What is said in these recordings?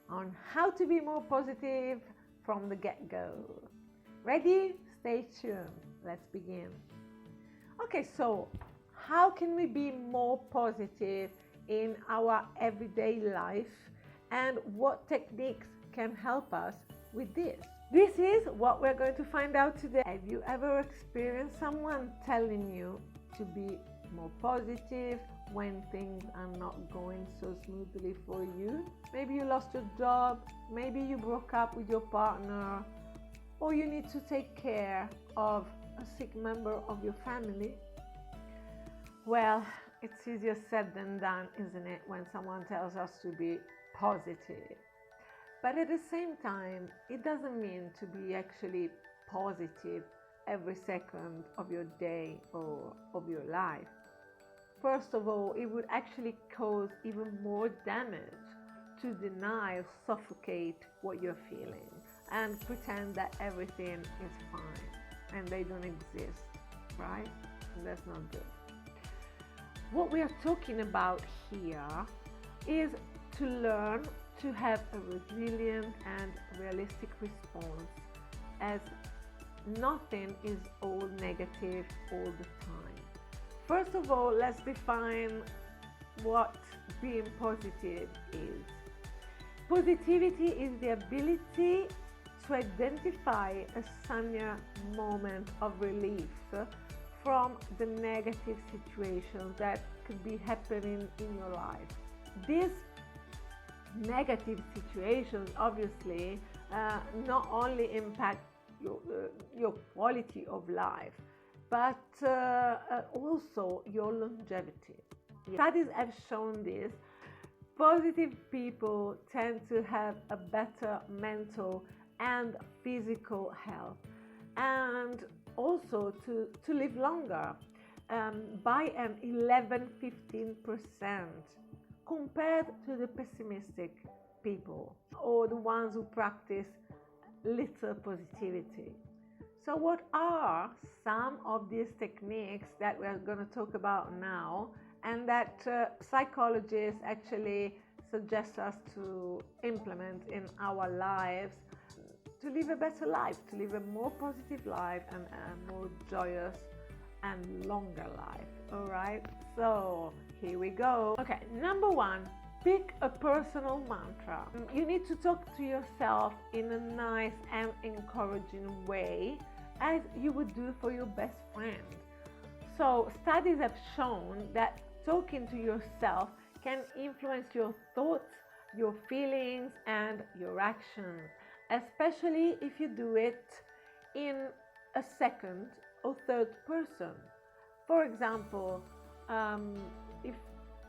on how to be more positive from the get-go. Ready? Stay tuned. Let's begin. Okay, so how can we be more positive in our everyday life, and what techniques can help us with this? This is what we're going to find out today. Have you ever experienced someone telling you to be more positive when things are not going so smoothly for you? Maybe you lost your job, maybe you broke up with your partner, or you need to take care of a sick member of your family. Well, it's easier said than done, isn't it, when someone tells us to be positive? But at the same time, it doesn't mean to be actually positive every second of your day or of your life. First of all, it would actually cause even more damage to deny or suffocate what you're feeling and pretend that everything is fine and they don't exist, right? And that's not good. What we are talking about here is to learn to have a resilient and realistic response, as nothing is all negative all the time. First of all, let's define what being positive is. Positivity is the ability to identify a sunnier moment of relief from the negative situations that could be happening in your life. These negative situations obviously not only impact your quality of life, but also your longevity. Studies have shown this. Positive people tend to have a better mental and physical health, and also to live longer by an 11-15% compared to the pessimistic people, or the ones who practice little positivity. So what are some of these techniques that we're going to talk about now, and that psychologists actually suggest us to implement in our lives to live a better life, to live a more positive life and a more joyous and longer life? All right, so here we go. Okay, number one, pick a personal mantra. You need to talk to yourself in a nice and encouraging way, as you would do for your best friend. So studies have shown that talking to yourself can influence your thoughts, your feelings, and your actions, especially if you do it in a second or third person. For example, if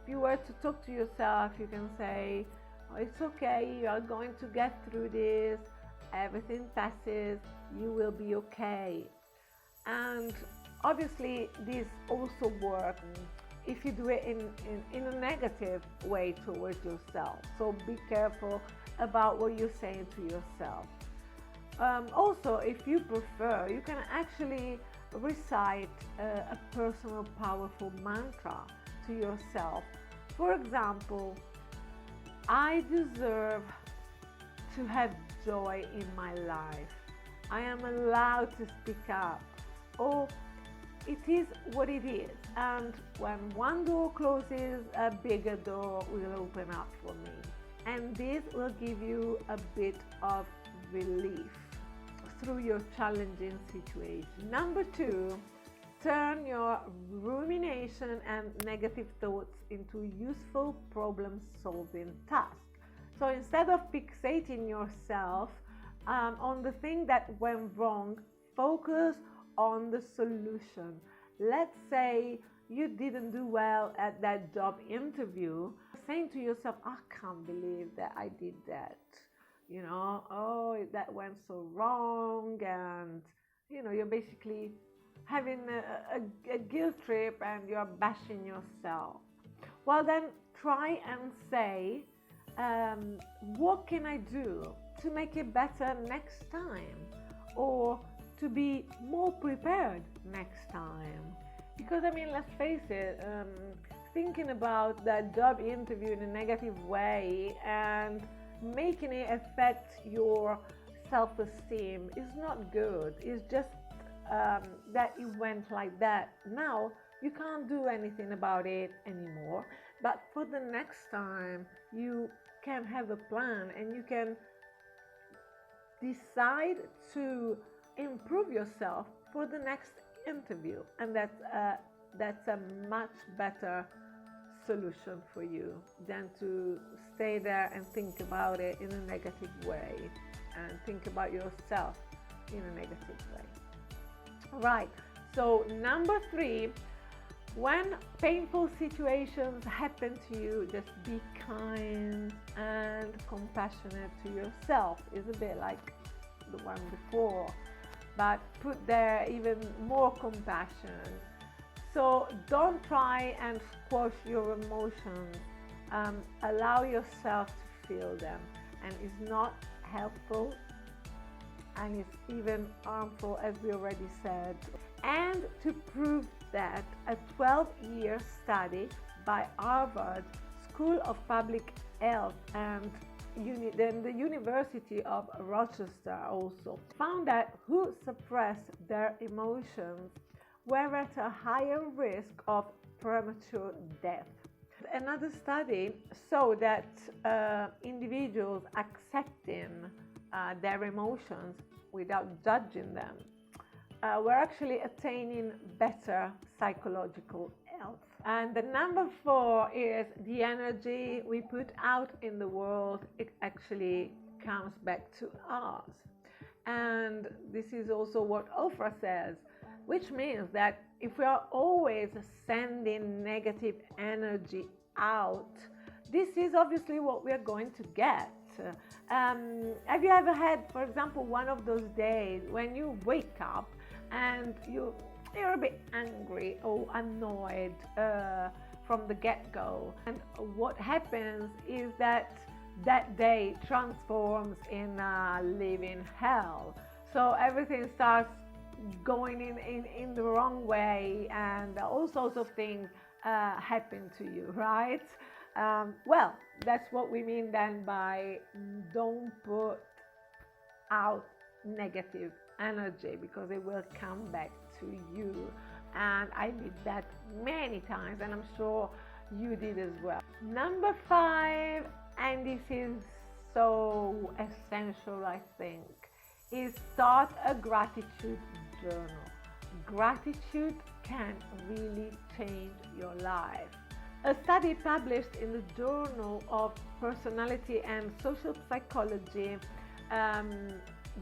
you were to talk to yourself, you can say, oh, it's okay, you are going to get through this, everything passes, you will be okay. And obviously this also works if you do it in a negative way towards yourself. So be careful about what you're saying to yourself. Also, if you prefer, you can actually recite a personal powerful mantra to yourself. For example, I deserve to have joy in my life. I am allowed to speak up. Or it is what it is, and when one door closes, a bigger door will open up for me, and this will give you a bit of relief through your challenging situation. Number two, turn your rumination and negative thoughts into useful problem-solving tasks. So instead of fixating yourself on the thing that went wrong, focus on the solution. Let's say you didn't do well at that job interview, saying to yourself, I can't believe that I did that. Oh, that went so wrong, and you're basically having a guilt trip and you're bashing yourself. Well, then try and say, what can I do to make it better next time, or to be more prepared next time? Because let's face it, thinking about that job interview in a negative way and making it affect your self-esteem is not good. It's just that it went like that. Now you can't do anything about it anymore, but for the next time you can have a plan and you can decide to improve yourself for the next interview, and that's a much better solution for you than to stay there and think about it in a negative way and think about yourself in a negative way. Right, so number 3, when painful situations happen to you, just be kind and compassionate to yourself. It's a bit like the one before, but put there even more compassion. So don't try and squash your emotions. Allow yourself to feel them, and it's not helpful and it's even harmful, as we already said. And to prove that, a 12-year study by Harvard School of Public Health and the University of Rochester also found that who suppressed their emotions were at a higher risk of premature death. Another study showed that individuals accepting their emotions without judging them were actually attaining better psychological health. And the number 4 is the energy we put out in the world, it actually comes back to us. And this is also what Ophra says, which means that if we are always sending negative energy out, this is obviously what we are going to get. Have you ever had, for example, one of those days when you wake up and you're a bit angry or annoyed from the get-go, and what happens is that day transforms in a living hell. So everything starts going in the wrong way, and all sorts of things happen to you, right? Well, that's what we mean then by don't put out negative energy, because it will come back to you. And I did that many times, and I'm sure you did as well. Number 5, and this is so essential, I think, is start a gratitude journal. Gratitude can really change your life. A study published in the Journal of Personality and Social Psychology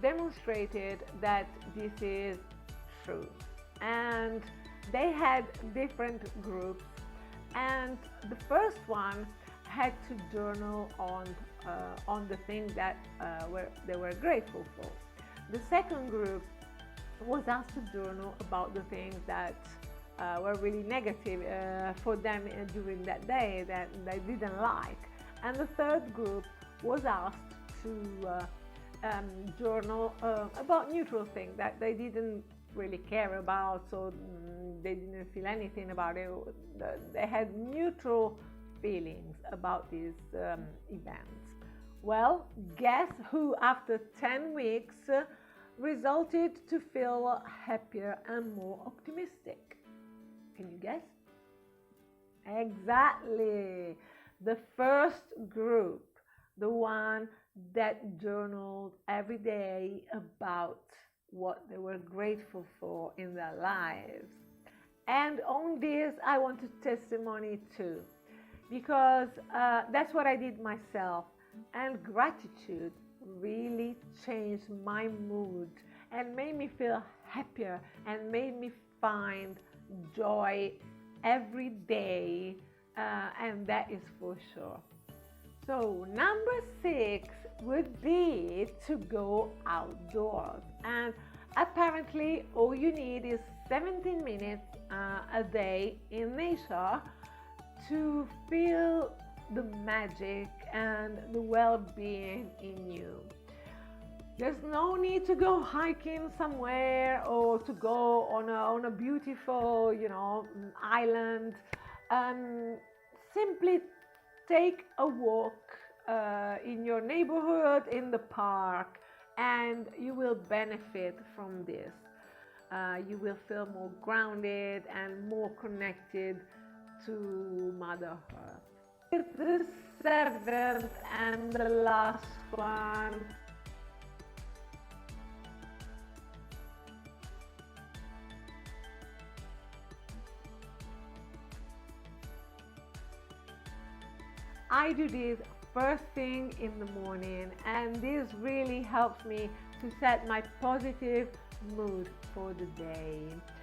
demonstrated that this is true. And they had different groups, and the first one had to journal on the things that they were grateful for. The second group was asked to journal about the things that were really negative for them during that day, that they didn't like. And the third group was asked to journal about neutral things that they didn't really care about, so they didn't feel anything about it. They had neutral feelings about these events. Well, guess who after 10 weeks resulted to feel happier and more optimistic? Can you guess? Exactly, the first group, the one that journaled every day about what they were grateful for in their lives. And on this, I want to testimony too, because that's what I did myself. And gratitude really changed my mood and made me feel happier and made me find joy every day, and that is for sure. So number 6 would be to go outdoors, and apparently all you need is 17 minutes a day in nature to feel the magic and the well-being in you. There's no need to go hiking somewhere or to go on a beautiful, island. Simply take a walk in your neighborhood, in the park, and you will benefit from this. You will feel more grounded and more connected to Mother Earth. The seventh and the last one. I do this first thing in the morning, and this really helps me to set my positive mood for the day.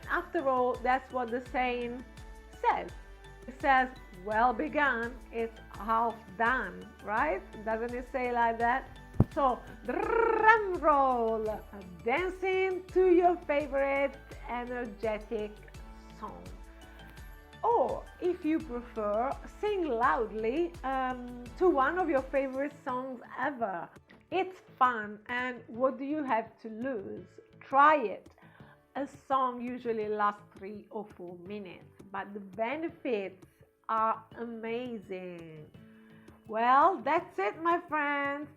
After all, that's what the saying says. It says, well begun, it's half done, right? Doesn't it say like that? So, drum roll, dancing to your favorite energetic song. Or, if you prefer, sing loudly to one of your favorite songs ever. It's fun, and what do you have to lose? Try it. A song usually lasts 3 or 4 minutes, but the benefits are amazing. Well, that's it, my friends.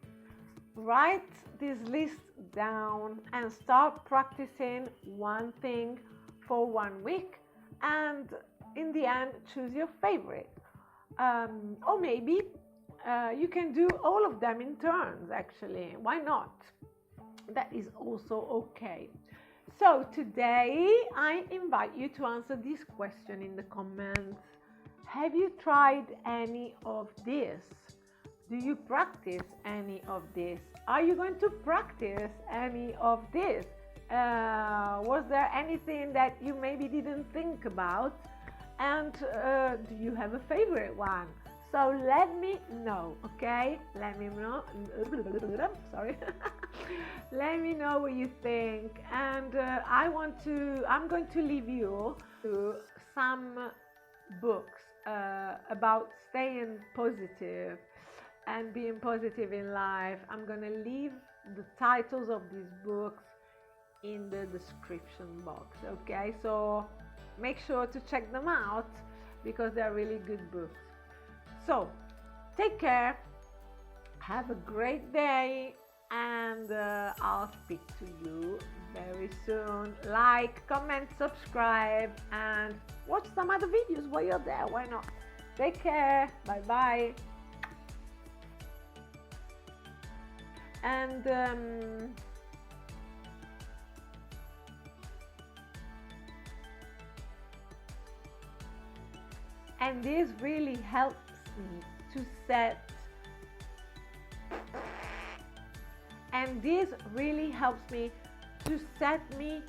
Write this list down and start practicing one thing for 1 week, and in the end, choose your favorite. Or maybe you can do all of them in turns, actually. Why not? That is also okay. So today, I invite you to answer this question in the comments. Have you tried any of this? Do you practice any of this? Are you going to practice any of this? Was there anything that you maybe didn't think about? And do you have a favorite one? So let me know, okay? Let me know. Sorry. Let me know what you think. And I'm going to leave you to some books about staying positive and being positive in life. I'm going to leave the titles of these books in the description box, okay? So make sure to check them out because they're really good books. So take care, have a great day, and I'll speak to you very soon. Like, comment, subscribe, and watch some other videos while you're there. Why not? Take care. Bye bye. And this really helps me to set, and this really helps me to set me